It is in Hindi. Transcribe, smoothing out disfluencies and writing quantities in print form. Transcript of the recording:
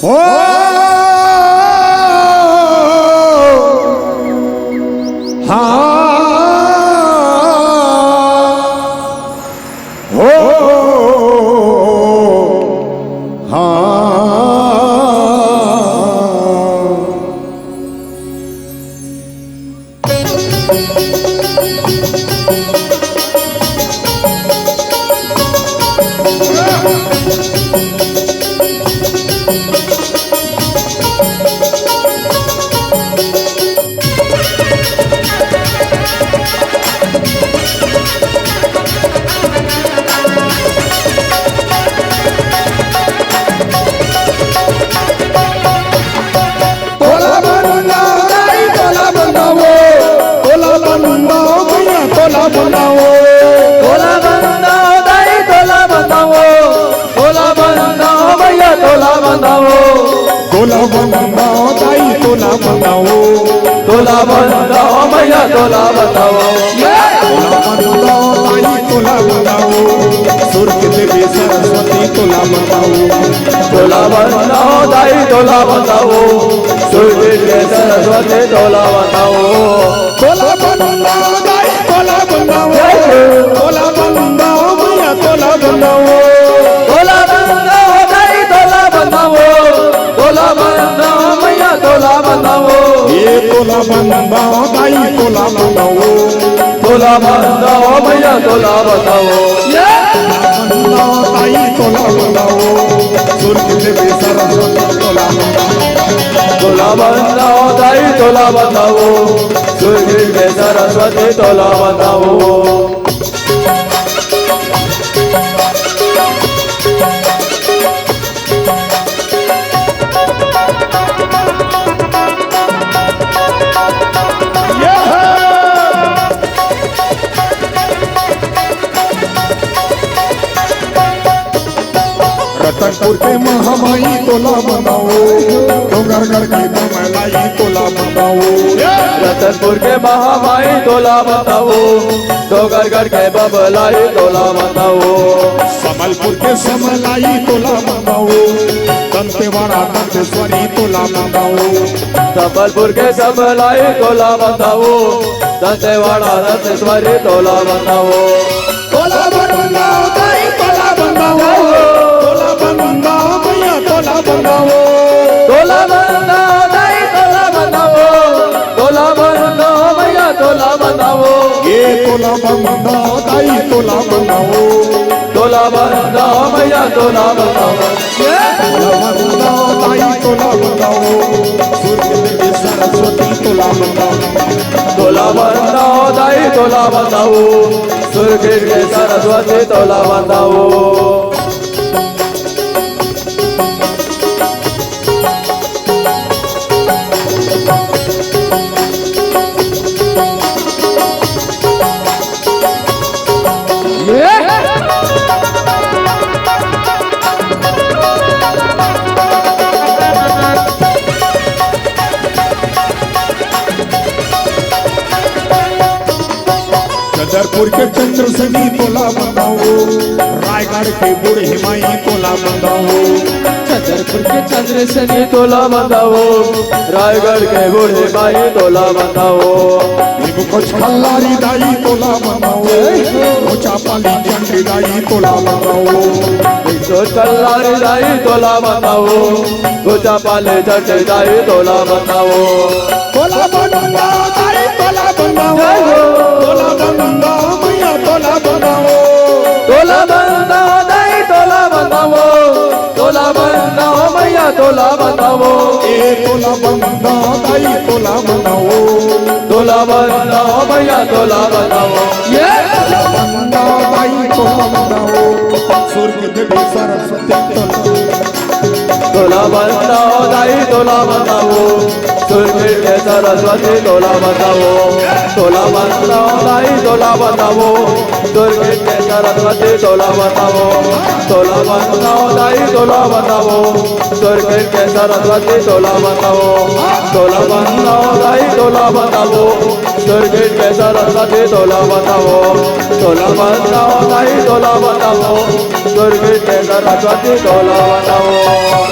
ओ तोला बनाओ दाई तोला बनाओ तोला बनाओ मैया तोला बनाओ तोला बनाओ दाई तोला बनाओ सुर के देवी सरस्वती तोला बनाओ तोला बनाओ दाई तोला बनाओ सूर्य के सरस्वती तोला बनाओ तोला बनाओ दाई तोला बनाओ तोला बनाओ मैया तोला बनाओ तोला बनाओ दाई तोला बनाओ तोला बनाओ मैया तोला बनाओ ये तोला बनाओ दाई तोला बनाओ तोला बनाओ मैया तोला बनाओ बनाओ दाई तोला बनाओ सुर के देवी सरस्वती तोला बनाओ तोला बनाओ दाई तोला बनाओ सूर्य के सरस्वती तोला बनाओ रतनपुर के महामाई तोला बनाओ डोंगरगढ़ की बमलाई तोला बनाओ रतनपुर के महामाई तोला बताओ डोंगरगढ़ के बबलाई तोला बताओ समलपुर के समलाई तोला बनाओ दंतेवाड़ा दंतेश्वरी तोला बनाओ संबलपुर के सबलाई तोला बताओ दंतेवाड़ा दंतेश्वरी तोला बताओ तोला बनाओ दाई तोला बनाओ तोला बनाओ मैया तोला बनाओ तोला बनाओ दाई तोला बनाओ तोला बनाओ मैया तोला बनाओ ये तोला बनाओ दाई तोला बनाओ तोला बनाओ मैया तोला बनाओ तोला बनाओ दाई तोला बनाओ सूर्य देवी सरस्वती तोला बनाओ तोला बनाओ दाई तोला बनाओ सूर्य के सरस्वती तोला बनाओ छतरपुर के चंद्रसनी तोला बनाओ रायगढ़ के बूढ़ी माई तोला बनाओ छतरपुर के चंद्रसनी तोला बताओ रायगढ़ के बूढ़े माई तोला बताओ कुछ खल्लारी दाई तोला बनाओ ऊंचा पाली चंडी दाई तोला बनाओ तो चल्लारी दाई तोला बताओ गोचा पाले चटे दाई तोला बताओ तोला बनाओ दाई तोला बनाओ तोला बनाओ मैया तोला बनाओ तोला बनाओ दाई तोला बताओ तोला बनाओ मैया तोला बताओ ए तोला बनाओ दाई तोला बनाओ तोला बनाओ मैया तोला बताओ तोला बनाओ दाई तोला बनाओ सूर्य देवी सरस्वती तोला तोला बनाओ दाई तोला बताओ दुर्गे के सरस्वती तोला बताओ तोला बताओ दाई तोला बताओ दुर्गे के सरस्वती तोला बताओ तोला बताओ दाई तोला बताओ दुर्गे के सरस्वती तोला बताओ तोला बताओ दाई तोला बताओ दुर्गे के सरस्वती तोला बताओ तोला बताओ दाई तोला बताओ दुर्गे के सरस्वती तोला बताओ